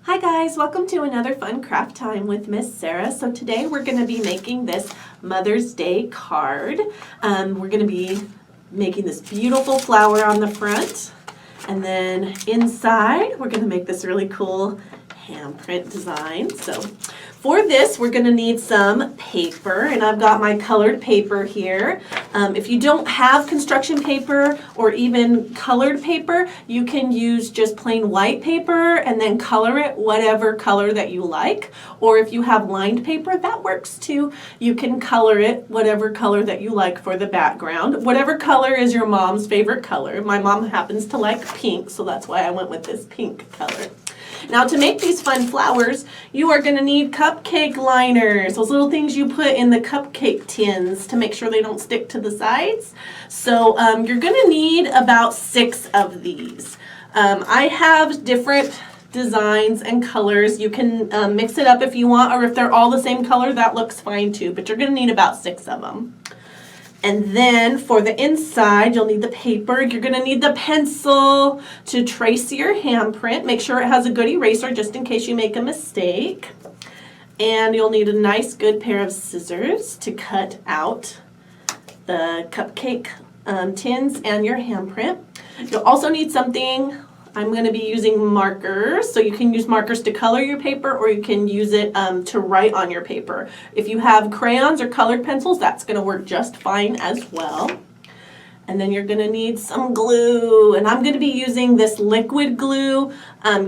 Hi guys, welcome to another fun craft time with Miss Sarah. So today we're going to be making this Mother's Day card. We're going to be making this beautiful flower on the front, and then inside we're going to make this really cool handprint design. So for this we're going to need some paper, and I've got my colored paper here. If you don't have construction paper or even colored paper, you can use just plain white paper and then color it whatever color that you like. Or if you have lined paper, that works too. You can color it whatever color that you like for the background. Whatever color is your mom's favorite color. My mom happens to like pink, so that's why I went with this pink color. Now to make these fun flowers, you are going to need cupcake liners, those little things you put in the cupcake tins to make sure they don't stick to the sides. So you're going to need about 6 of these. I have different designs and colors. You can mix it up if you want, or if they're all the same color, that looks fine too, but you're going to need about 6 of them. And then for the inside, you'll need the paper. You're going to need the pencil to trace your handprint. Make sure it has a good eraser just in case you make a mistake. And you'll need a nice good pair of scissors to cut out the cupcake tins and your handprint. You'll also need something. I'm going to be using markers, so you can use markers to color your paper, or you can use it to write on your paper. If you have crayons or colored pencils, that's going to work just fine as well. And then you're going to need some glue, and I'm going to be using this liquid glue.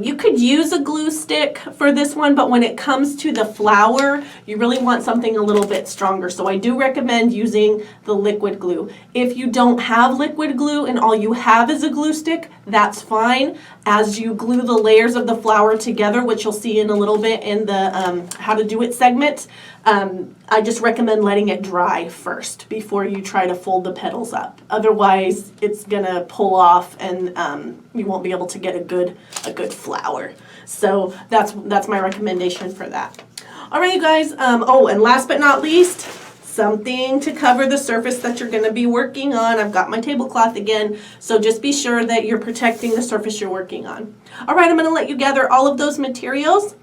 You could use a glue stick for this one, but when it comes to the flower, you really want something a little bit stronger. So I do recommend using the liquid glue. If you don't have liquid glue and all you have is a glue stick, that's fine. As you glue the layers of the flower together, which you'll see in a little bit in the how to do it segment, I just recommend letting it dry first before you try to fold the petals up. Otherwise, it's gonna pull off, and you won't be able to get a good flower. So that's my recommendation for that. All right, you guys. Oh, and last but not least, something to cover the surface that you're gonna be working on. I've got my tablecloth again, so just be sure that you're protecting the surface you're working on. All right, I'm gonna let you gather all of those materials,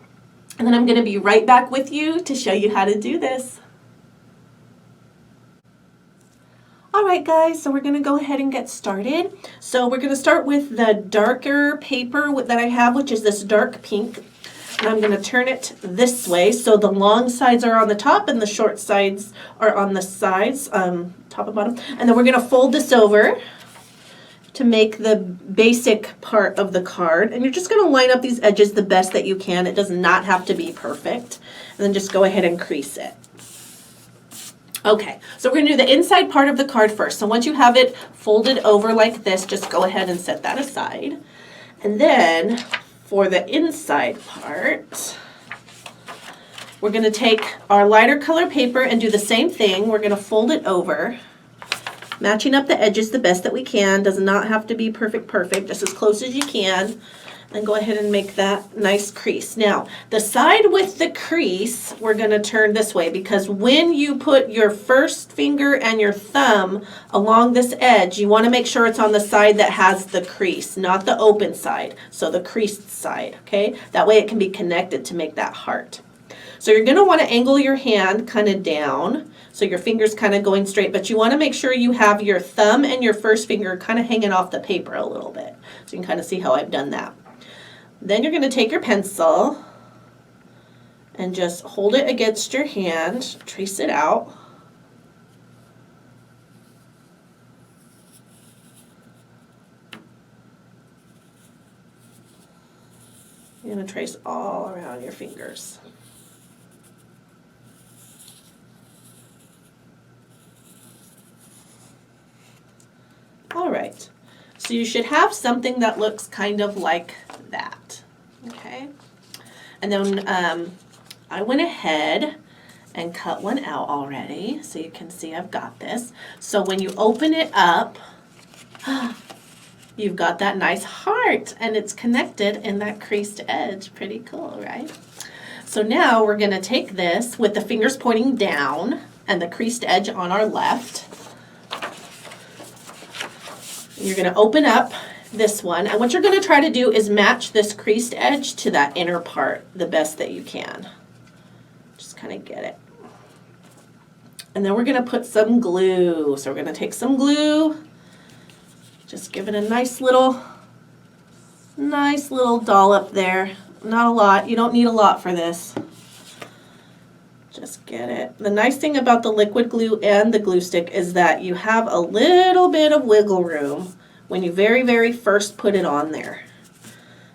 and then I'm going to be right back with you to show you how to do this. All right, guys, so we're going to go ahead and get started. So we're going to start with the darker paper that I have, which is this dark pink. And I'm going to turn it this way, so the long sides are on the top and the short sides are on the sides, top and bottom. And then we're going to fold this over to make the basic part of the card. And you're just going to line up these edges the best that you can. It does not have to be perfect. And then just go ahead and crease it. Okay, so we're going to do the inside part of the card first. So once you have it folded over like this, just go ahead and set that aside. And then for the inside part, we're going to take our lighter color paper and do the same thing. We're going to fold it over, matching up the edges the best that we can. Does not have to be perfect, just as close as you can. And go ahead and make that nice crease. Now, the side with the crease, we're going to turn this way, because when you put your first finger and your thumb along this edge, you want to make sure it's on the side that has the crease, not the open side. So the creased side, okay? That way it can be connected to make that heart. So you're going to want to angle your hand kind of down, so your finger's kind of going straight, but you want to make sure you have your thumb and your first finger kind of hanging off the paper a little bit. So you can kind of see how I've done that. Then you're going to take your pencil and just hold it against your hand, trace it out. You're going to trace all around your fingers. All right, so you should have something that looks kind of like that, okay? And then I went ahead and cut one out already, so you can see I've got this. So when you open it up, you've got that nice heart, and it's connected in that creased edge. Pretty cool, right? So now we're gonna take this with the fingers pointing down and the creased edge on our left. You're going to open up this one. And what you're going to try to do is match this creased edge to that inner part the best that you can. Just kind of get it. And then we're going to put some glue. So we're going to take some glue, just give it a nice little dollop there. Not a lot. You don't need a lot for this. Just get it. The nice thing about the liquid glue and the glue stick is that you have a little bit of wiggle room when you very, very first put it on there.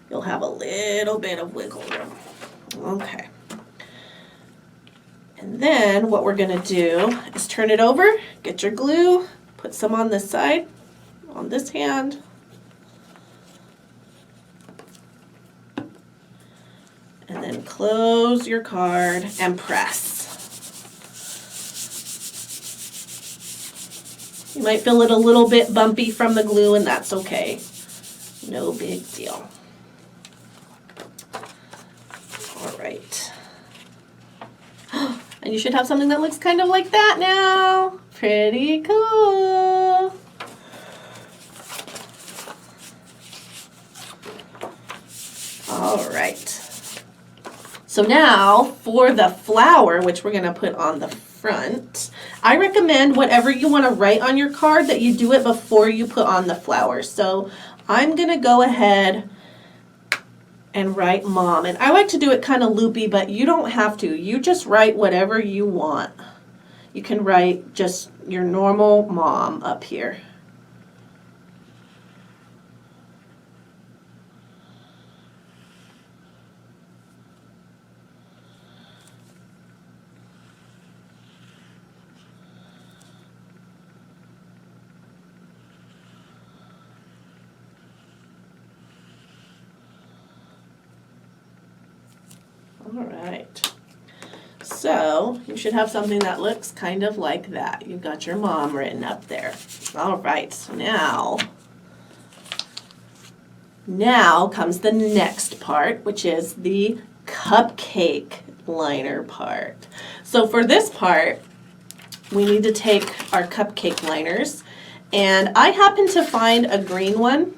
You'll have a little bit of wiggle room. Okay. And then what we're going to do is turn it over, get your glue, put some on this side, on this hand. And then close your card and press. You might feel it a little bit bumpy from the glue, and that's okay. No big deal. All right. And you should have something that looks kind of like that now. Pretty cool. All right. So now for the flower, which we're going to put on the front, I recommend whatever you want to write on your card that you do it before you put on the flower. So I'm going to go ahead and write Mom. And I like to do it kind of loopy, but you don't have to. You just write whatever you want. You can write just your normal Mom up here. All right, so you should have something that looks kind of like that. You've got your mom written up there. All right, so now comes the next part, which is the cupcake liner part. So for this part, we need to take our cupcake liners, and I happen to find a green one,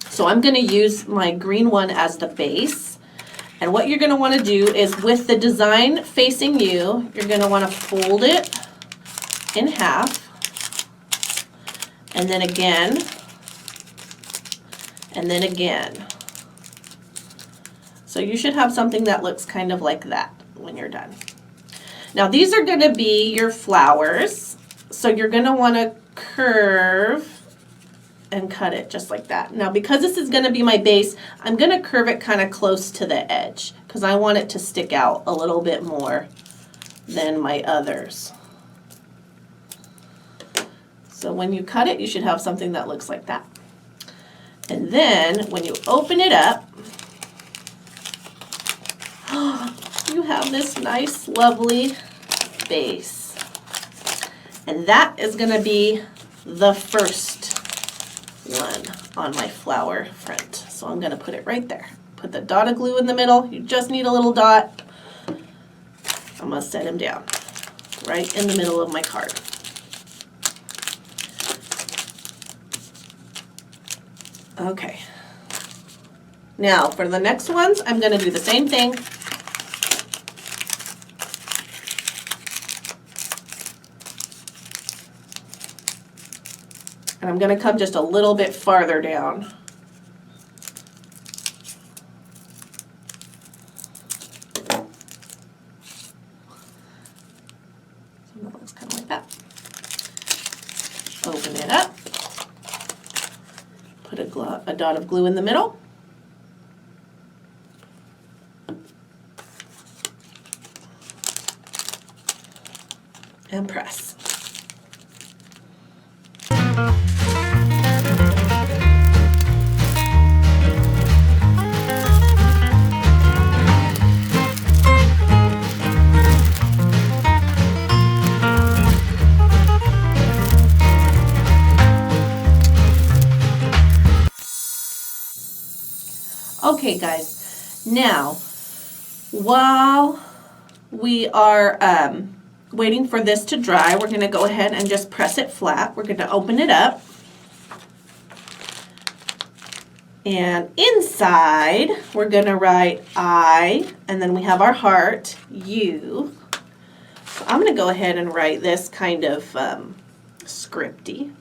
so I'm going to use my green one as the base. And what you're going to want to do is, with the design facing you, you're going to want to fold it in half, and then again, and then again. So you should have something that looks kind of like that when you're done. Now these are going to be your flowers, so you're going to want to curve and cut it just like that. Now because this is going to be my base, I'm going to curve it kind of close to the edge because I want it to stick out a little bit more than my others. So when you cut it, you should have something that looks like that. And then when you open it up, you have this nice, lovely base. And that is going to be the first one on my flower front. So I'm going to put it right there. Put the dot of glue in the middle. You just need a little dot. I'm going to set him down right in the middle of my card. Okay. Now for the next ones, I'm going to do the same thing. And I'm going to come just a little bit farther down. So that looks kind of like that. Open it up. Put a dot of glue in the middle. And press. Okay guys, now while we are waiting for this to dry, we're going to go ahead and just press it flat. We're going to open it up. And inside, we're going to write I, and then we have our heart, you. So I'm going to go ahead and write this kind of scripty.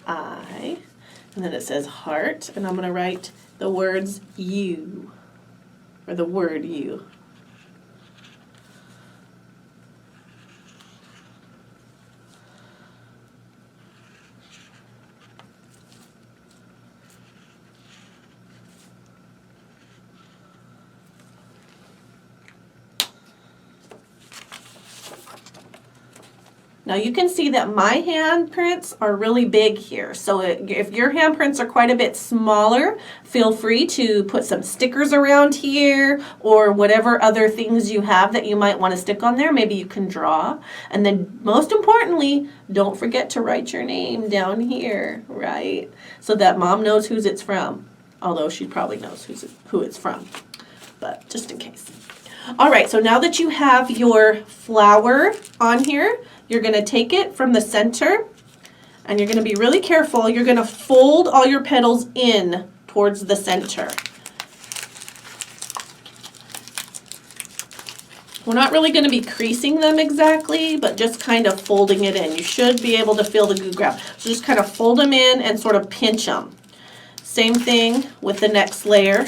I, and then it says heart, and I'm going to write the words you, or the word you. Now you can see that my handprints are really big here. So if your handprints are quite a bit smaller, feel free to put some stickers around here or whatever other things you have that you might want to stick on there. Maybe you can draw. And then most importantly, don't forget to write your name down here, right? So that Mom knows whose it's from. Although she probably knows who it's from, but just in case. All right, so now that you have your flower on here, you're going to take it from the center, and you're going to be really careful. You're going to fold all your petals in towards the center. We're not really going to be creasing them exactly, but just kind of folding it in. You should be able to feel the glue grab. So just kind of fold them in and sort of pinch them. Same thing with the next layer.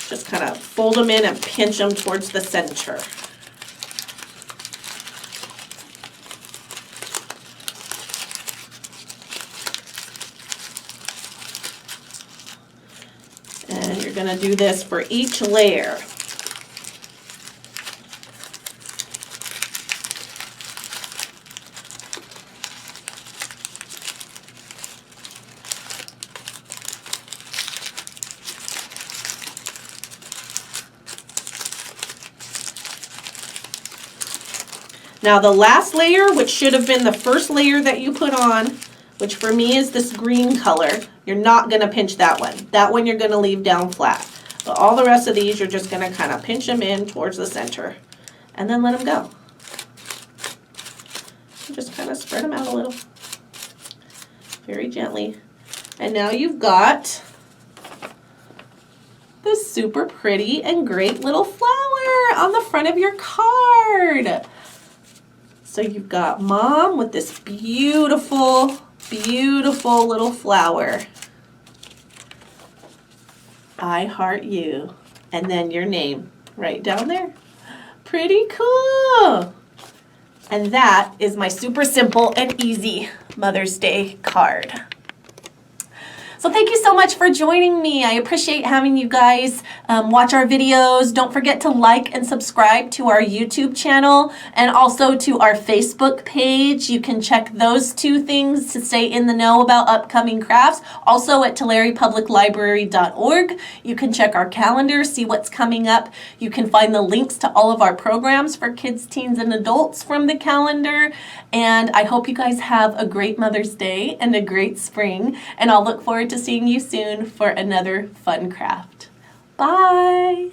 Just kind of fold them in and pinch them towards the center. And you're going to do this for each layer. Now the last layer, which should have been the first layer that you put on, which for me is this green color, you're not going to pinch that one. That one you're going to leave down flat. But all the rest of these, you're just going to kind of pinch them in towards the center and then let them go. Just kind of spread them out a little, very gently. And now you've got this super pretty and great little flower on the front of your card. So you've got Mom with this beautiful, beautiful little flower. I heart you. And then your name right down there. Pretty cool. And that is my super simple and easy Mother's Day card. So thank you so much for joining me. I appreciate having you guys watch our videos. Don't forget to like and subscribe to our YouTube channel and also to our Facebook page. You can check those two things to stay in the know about upcoming crafts. Also at tularepubliclibrary.org. You can check our calendar, see what's coming up. You can find the links to all of our programs for kids, teens, and adults from the calendar. And I hope you guys have a great Mother's Day and a great spring. And I'll look forward to seeing you soon for another fun craft. Bye!